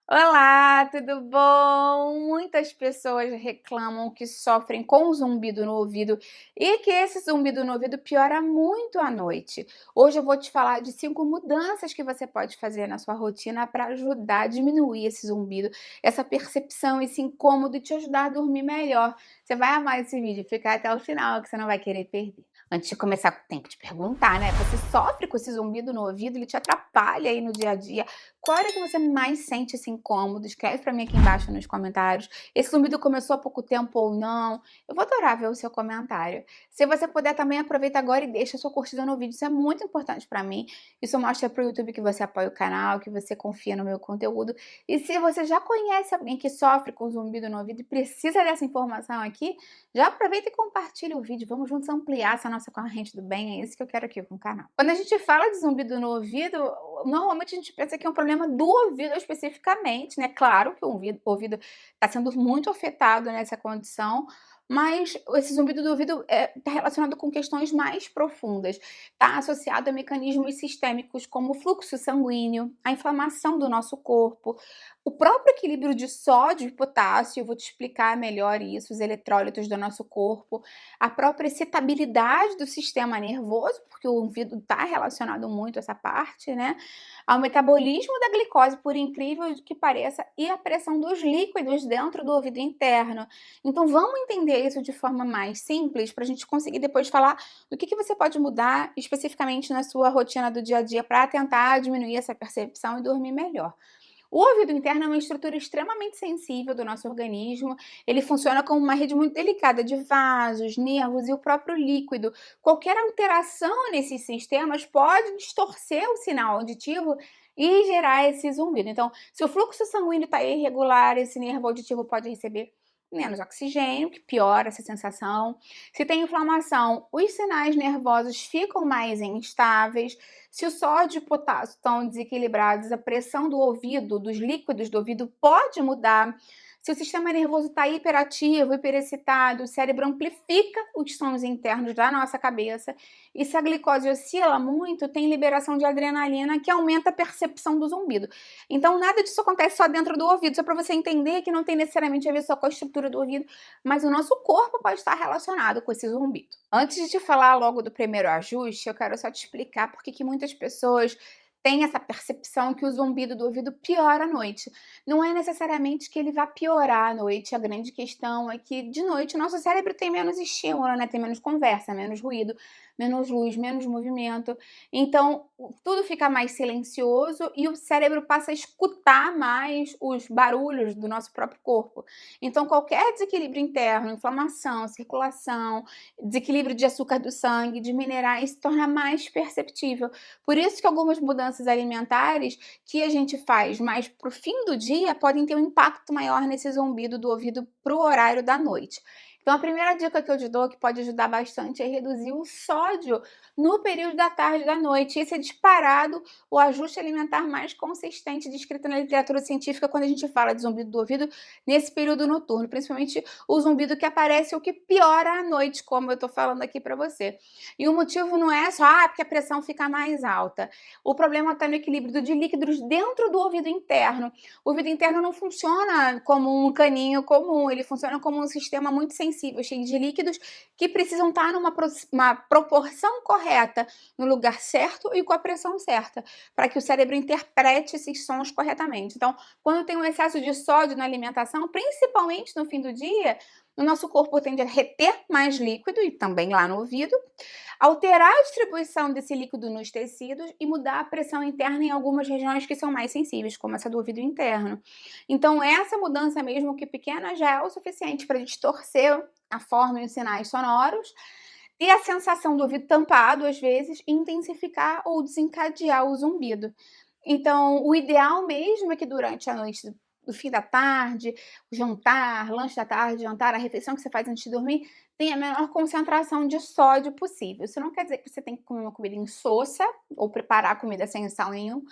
Olá, tudo bom? Muitas pessoas reclamam que sofrem com zumbido no ouvido e que esse zumbido no ouvido piora muito à noite. Hoje eu vou te falar de 5 mudanças que você pode fazer na sua rotina para ajudar a diminuir esse zumbido, essa percepção, esse incômodo e te ajudar a dormir melhor. Você vai amar esse vídeo, fica até o final que você não vai querer perder. Antes de começar, tenho que te perguntar, né? Você sofre com esse zumbido no ouvido? Ele te atrapalha aí no dia a dia? Qual hora que você mais sente esse incômodo? Escreve pra mim aqui embaixo nos comentários. Esse zumbido começou há pouco tempo ou não? Eu vou adorar ver o seu comentário. Se você puder também, aproveita agora e deixa a sua curtida no vídeo. Isso é muito importante pra mim. Isso mostra pro YouTube que você apoia o canal, que você confia no meu conteúdo. E se você já conhece alguém que sofre com zumbido no ouvido e precisa dessa informação aqui, já aproveita e compartilha o vídeo. Vamos juntos ampliar essa nossa corrente do bem. É isso que eu quero aqui com o canal. Quando a gente fala de zumbido no ouvido, normalmente a gente pensa que é um problema do ouvido especificamente, né? Claro que o ouvido está sendo muito afetado nessa condição, mas esse zumbido do ouvido está relacionado com questões mais profundas. Está associado a mecanismos sistêmicos como o fluxo sanguíneo, a inflamação do nosso corpo, o próprio equilíbrio de sódio e potássio. Eu vou te explicar melhor isso, os eletrólitos do nosso corpo, a própria excitabilidade do sistema nervoso, porque o ouvido está relacionado muito a essa parte, né? Ao metabolismo da glicose, por incrível que pareça, e a pressão dos líquidos dentro do ouvido interno. Então, vamos entender isso de forma mais simples para a gente conseguir depois falar do que você pode mudar especificamente na sua rotina do dia a dia para tentar diminuir essa percepção e dormir melhor. O ouvido interno é uma estrutura extremamente sensível do nosso organismo. Ele funciona como uma rede muito delicada de vasos, nervos e o próprio líquido. Qualquer alteração nesses sistemas pode distorcer o sinal auditivo e gerar esse zumbido. Então, se o fluxo sanguíneo está irregular, esse nervo auditivo pode receber menos oxigênio, que piora essa sensação. Se tem inflamação, os sinais nervosos ficam mais instáveis. Se o sódio e o potássio estão desequilibrados, a pressão do ouvido, dos líquidos do ouvido, pode mudar. Se o sistema nervoso está hiperativo, hiperexcitado, o cérebro amplifica os sons internos da nossa cabeça. E se a glicose oscila muito, tem liberação de adrenalina que aumenta a percepção do zumbido. Então, nada disso acontece só dentro do ouvido, só para você entender que não tem necessariamente a ver só com a estrutura do ouvido, mas o nosso corpo pode estar relacionado com esse zumbido. Antes de te falar logo do primeiro ajuste, eu quero só te explicar por que muitas pessoas têm essa percepção que o zumbido do ouvido piora à noite. Não é necessariamente que ele vá piorar à noite, a grande questão é que de noite o nosso cérebro tem menos estímulo, né? Tem menos conversa, menos ruído, menos luz, menos movimento. Então, tudo fica mais silencioso e o cérebro passa a escutar mais os barulhos do nosso próprio corpo. Então, qualquer desequilíbrio interno, inflamação, circulação, desequilíbrio de açúcar do sangue, de minerais, se torna mais perceptível. Por isso que algumas mudanças alimentares que a gente faz mais para o fim do dia podem ter um impacto maior nesse zumbido do ouvido para o horário da noite. Então, a primeira dica que eu te dou, que pode ajudar bastante, é reduzir o sódio no período da tarde e da noite. Esse é disparado o ajuste alimentar mais consistente descrito na literatura científica quando a gente fala de zumbido do ouvido nesse período noturno, principalmente o zumbido que aparece ou que piora à noite, como eu estou falando aqui para você. E o motivo não é só porque a pressão fica mais alta. O problema está no equilíbrio de líquidos dentro do ouvido interno. O ouvido interno não funciona como um caninho comum, ele funciona como um sistema muito sensível, cheio de líquidos que precisam estar numa proporção correta, no lugar certo e com a pressão certa, para que o cérebro interprete esses sons corretamente. Então, quando tem um excesso de sódio na alimentação, principalmente no fim do dia, o nosso corpo tende a reter mais líquido, e também lá no ouvido, alterar a distribuição desse líquido nos tecidos e mudar a pressão interna em algumas regiões que são mais sensíveis, como essa do ouvido interno. Então, essa mudança, mesmo que pequena, já é o suficiente para distorcer a forma e os sinais sonoros, e a sensação do ouvido tampado, às vezes, intensificar ou desencadear o zumbido. Então, o ideal mesmo é que durante a noite, do fim da tarde, o jantar, lanche da tarde, jantar, a refeição que você faz antes de dormir, tenha a menor concentração de sódio possível. Isso não quer dizer que você tem que comer uma comida insossa ou preparar a comida sem sal nenhum,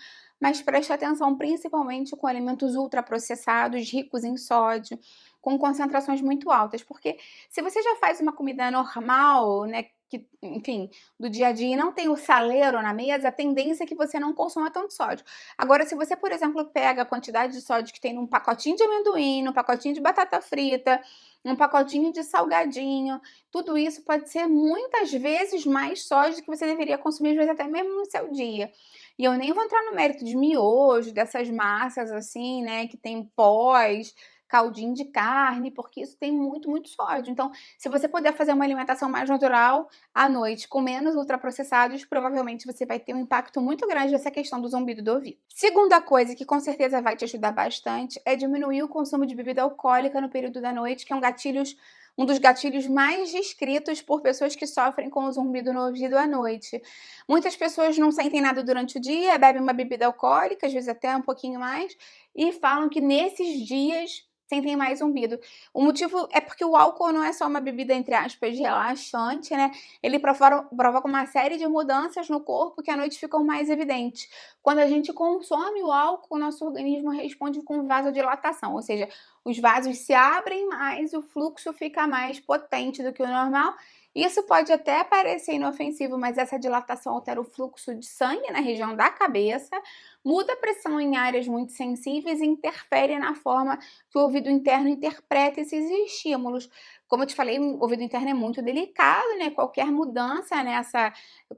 mas preste atenção principalmente com alimentos ultraprocessados, ricos em sódio, com concentrações muito altas, porque se você já faz uma comida normal, né, que, enfim, do dia a dia e não tem o saleiro na mesa, a tendência é que você não consuma tanto sódio. Agora, se você, por exemplo, pega a quantidade de sódio que tem num pacotinho de amendoim, num pacotinho de batata frita, um pacotinho de salgadinho, tudo isso pode ser muitas vezes mais sódio do que você deveria consumir, às vezes até mesmo no seu dia. E eu nem vou entrar no mérito de miojo, dessas massas assim, né, que tem pós, caldinho de carne, porque isso tem muito, muito sódio. Então, se você puder fazer uma alimentação mais natural à noite, com menos ultraprocessados, provavelmente você vai ter um impacto muito grande nessa questão do zumbido do ouvido. Segunda coisa que com certeza vai te ajudar bastante é diminuir o consumo de bebida alcoólica no período da noite, que é um dos gatilhos mais descritos por pessoas que sofrem com o zumbido no ouvido à noite. Muitas pessoas não sentem nada durante o dia, bebem uma bebida alcoólica, às vezes até um pouquinho mais, e falam que nesses dias sentem mais zumbido. O motivo é porque o álcool não é só uma bebida, entre aspas, relaxante, né? Ele provoca uma série de mudanças no corpo que à noite ficam mais evidentes. Quando a gente consome o álcool, o nosso organismo responde com vasodilatação, ou seja, os vasos se abrem mais, o fluxo fica mais potente do que o normal. Isso pode até parecer inofensivo, mas essa dilatação altera o fluxo de sangue na região da cabeça, muda a pressão em áreas muito sensíveis e interfere na forma que o ouvido interno interpreta esses estímulos. Como eu te falei, o ouvido interno é muito delicado, né? Qualquer mudança nessa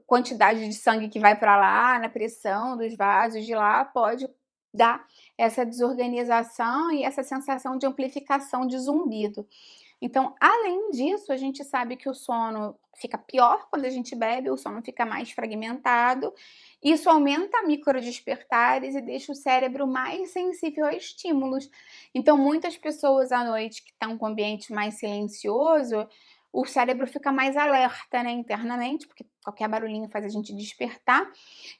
quantidade de sangue que vai para lá, na pressão dos vasos de lá, pode dar essa desorganização e essa sensação de amplificação de zumbido. Então, além disso, a gente sabe que o sono fica pior quando a gente bebe, o sono fica mais fragmentado. Isso aumenta microdespertares e deixa o cérebro mais sensível a estímulos. Então, muitas pessoas à noite que estão com o ambiente mais silencioso, o cérebro fica mais alerta, né, internamente, porque qualquer barulhinho faz a gente despertar.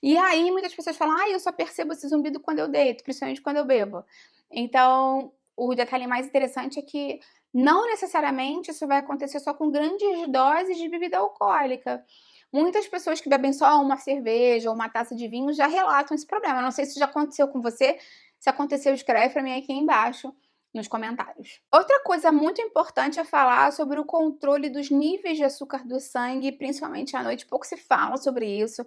E aí, muitas pessoas falam: eu só percebo esse zumbido quando eu deito, principalmente quando eu bebo. Então, o detalhe mais interessante é que não necessariamente isso vai acontecer só com grandes doses de bebida alcoólica. Muitas pessoas que bebem só uma cerveja ou uma taça de vinho já relatam esse problema. Não sei se já aconteceu com você. Se aconteceu, escreve para mim aqui embaixo nos comentários. Outra coisa muito importante é falar sobre o controle dos níveis de açúcar do sangue, principalmente à noite. Pouco se fala sobre isso,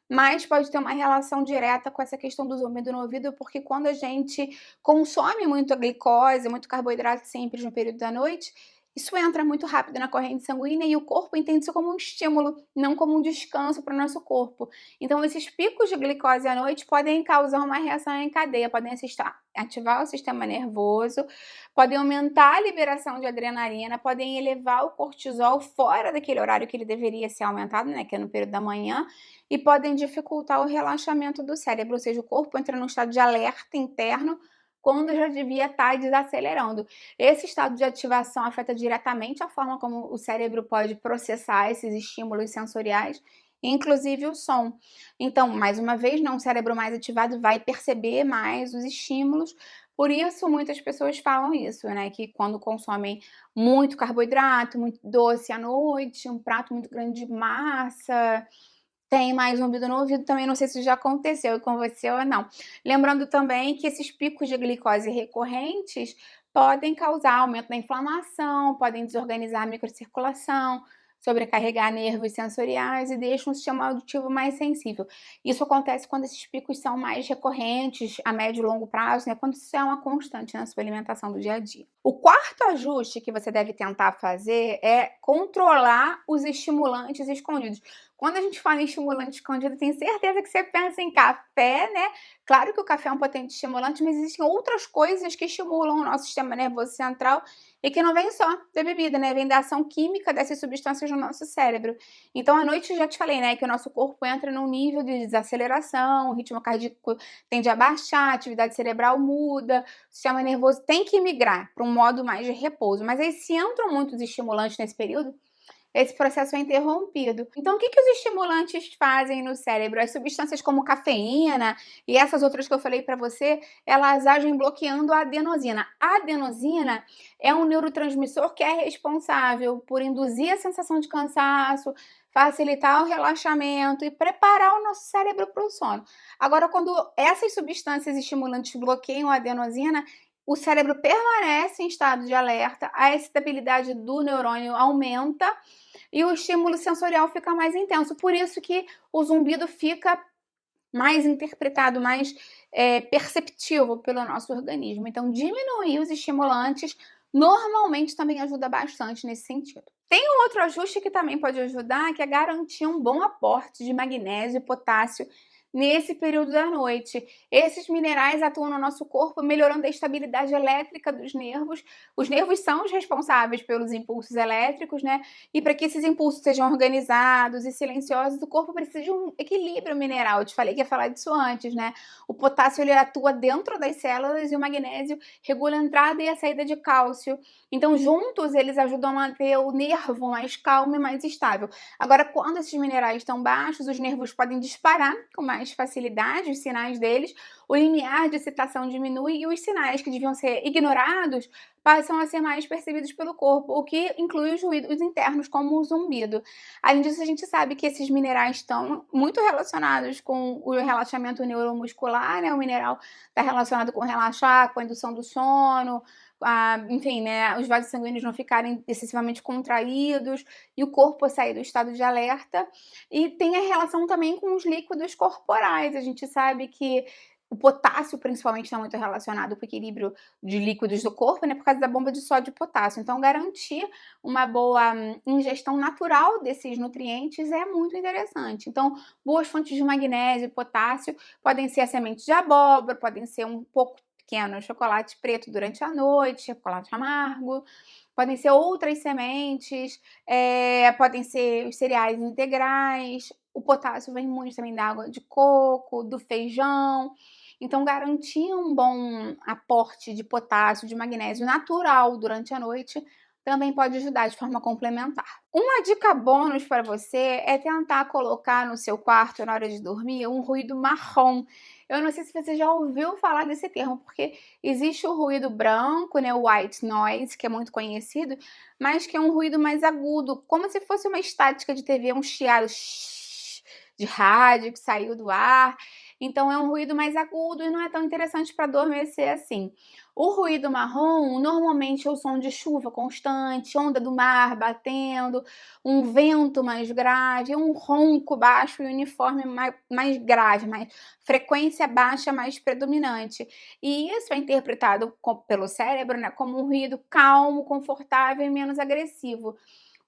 mas pode ter uma relação direta com essa questão do zumbido no ouvido, porque quando a gente consome muita glicose, muito carboidrato sempre no período da noite, isso entra muito rápido na corrente sanguínea e o corpo entende isso como um estímulo, não como um descanso para o nosso corpo. Então, esses picos de glicose à noite podem causar uma reação em cadeia, podem ativar o sistema nervoso, podem aumentar a liberação de adrenalina, podem elevar o cortisol fora daquele horário que ele deveria ser aumentado, né, que é no período da manhã, e podem dificultar o relaxamento do cérebro, ou seja, o corpo entra num estado de alerta interno quando já devia estar desacelerando. Esse estado de ativação afeta diretamente a forma como o cérebro pode processar esses estímulos sensoriais, inclusive o som. Então, mais uma vez, um cérebro mais ativado vai perceber mais os estímulos. Por isso, muitas pessoas falam isso, né? Que quando consomem muito carboidrato, muito doce à noite, um prato muito grande de massa, tem mais zumbido no ouvido. Também não sei se já aconteceu com você ou não. Lembrando também que esses picos de glicose recorrentes podem causar aumento da inflamação, podem desorganizar a microcirculação, sobrecarregar nervos sensoriais e deixam o sistema auditivo mais sensível. Isso acontece quando esses picos são mais recorrentes a médio e longo prazo, né? Quando isso é uma constante na sua alimentação do dia a dia. O quarto ajuste que você deve tentar fazer é controlar os estimulantes escondidos. Quando a gente fala em estimulante escondido, tenho certeza que você pensa em café, né? Claro que o café é um potente estimulante, mas existem outras coisas que estimulam o nosso sistema nervoso central e que não vem só da bebida, né? Vem da ação química dessas substâncias no nosso cérebro. Então, à noite, eu já te falei, né? Que o nosso corpo entra num nível de desaceleração, o ritmo cardíaco tende a baixar, a atividade cerebral muda, o sistema nervoso tem que migrar para um modo mais de repouso. Mas aí, se entram muitos estimulantes nesse período, esse processo é interrompido. Então, o que os estimulantes fazem no cérebro? As substâncias como cafeína e essas outras que eu falei para você, elas agem bloqueando a adenosina. A adenosina é um neurotransmissor que é responsável por induzir a sensação de cansaço, facilitar o relaxamento e preparar o nosso cérebro para o sono. Agora, quando essas substâncias estimulantes bloqueiam a adenosina, o cérebro permanece em estado de alerta, a excitabilidade do neurônio aumenta e o estímulo sensorial fica mais intenso. Por isso que o zumbido fica mais interpretado, mais perceptível pelo nosso organismo. Então, diminuir os estimulantes normalmente também ajuda bastante nesse sentido. Tem um outro ajuste que também pode ajudar, que é garantir um bom aporte de magnésio e potássio nesse período da noite. Esses minerais atuam no nosso corpo, melhorando a estabilidade elétrica dos nervos. Os nervos são os responsáveis pelos impulsos elétricos, né? E para que esses impulsos sejam organizados e silenciosos, o corpo precisa de um equilíbrio mineral. Eu te falei que ia falar disso antes, né? O potássio ele atua dentro das células e o magnésio regula a entrada e a saída de cálcio. Então, juntos, eles ajudam a manter o nervo mais calmo e mais estável. Agora, quando esses minerais estão baixos, os nervos podem disparar com mais facilidade, os sinais deles, o limiar de excitação diminui e os sinais que deviam ser ignorados passam a ser mais percebidos pelo corpo, o que inclui os ruídos internos, como o zumbido. Além disso, a gente sabe que esses minerais estão muito relacionados com o relaxamento neuromuscular, né? O mineral está relacionado com relaxar, com a indução do sono, enfim, né, os vasos sanguíneos não ficarem excessivamente contraídos e o corpo sair do estado de alerta. E tem a relação também com os líquidos corporais. A gente sabe que o potássio, principalmente, está muito relacionado com o equilíbrio de líquidos do corpo, né, por causa da bomba de sódio e potássio. Então, garantir uma boa ingestão natural desses nutrientes é muito interessante. Então, boas fontes de magnésio e potássio podem ser as sementes de abóbora, podem ser um pouco pequeno chocolate preto durante a noite, chocolate amargo, podem ser outras sementes, podem ser os cereais integrais, o potássio vem muito também da água de coco, do feijão. Então, garantir um bom aporte de potássio, de magnésio natural durante a noite também pode ajudar de forma complementar. Uma dica bônus para você é tentar colocar no seu quarto, na hora de dormir, um ruído marrom. Eu não sei se você já ouviu falar desse termo, porque existe o ruído branco, né, o white noise, que é muito conhecido, mas que é um ruído mais agudo, como se fosse uma estática de TV, um chiado de rádio que saiu do ar. Então é um ruído mais agudo e não é tão interessante para adormecer assim. O ruído marrom, normalmente é o som de chuva constante, onda do mar batendo, um vento mais grave, um ronco baixo e uniforme mais grave, mais frequência baixa mais predominante. E isso é interpretado pelo cérebro, né, como um ruído calmo, confortável e menos agressivo.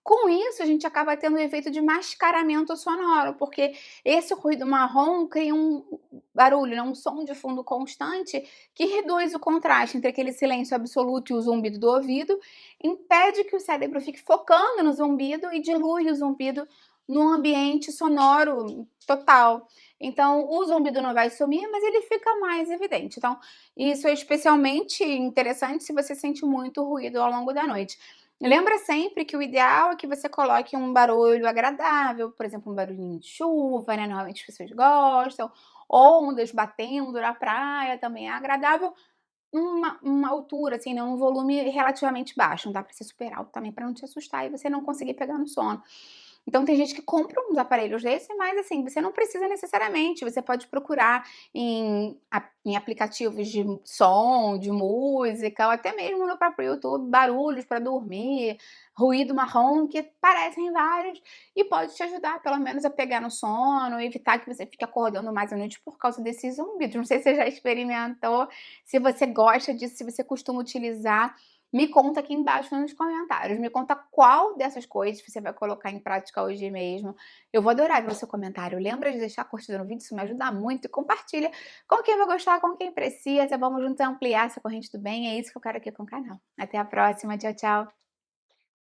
Com isso, a gente acaba tendo um efeito de mascaramento sonoro, porque esse ruído marrom cria um barulho, né, um som de fundo constante que reduz o contraste entre aquele silêncio absoluto e o zumbido do ouvido, impede que o cérebro fique focando no zumbido e dilui o zumbido num ambiente sonoro total. Então, o zumbido não vai sumir, mas ele fica mais evidente. Então, isso é especialmente interessante se você sente muito ruído ao longo da noite. Lembra sempre que o ideal é que você coloque um barulho agradável, por exemplo, um barulhinho de chuva, né, normalmente as pessoas gostam, ondas batendo na praia também é agradável, uma altura, assim, né, um volume relativamente baixo, não dá para ser super alto também para não te assustar e você não conseguir pegar no sono. Então tem gente que compra uns aparelhos desse, mas assim, você não precisa necessariamente, você pode procurar em aplicativos de som, de música, ou até mesmo no próprio YouTube, barulhos para dormir, ruído marrom, que parecem vários, e pode te ajudar pelo menos a pegar no sono, evitar que você fique acordando mais à noite por causa desses zumbidos. Não sei se você já experimentou, se você gosta disso, se você costuma utilizar. Me conta aqui embaixo nos comentários, me conta qual dessas coisas você vai colocar em prática hoje mesmo. Eu vou adorar ver o seu comentário. Lembra de deixar a curtida no vídeo, isso me ajuda muito. E compartilha com quem vai gostar, com quem precisa. Vamos juntos ampliar essa corrente do bem. É isso que eu quero aqui com o canal. Até a próxima. Tchau, tchau.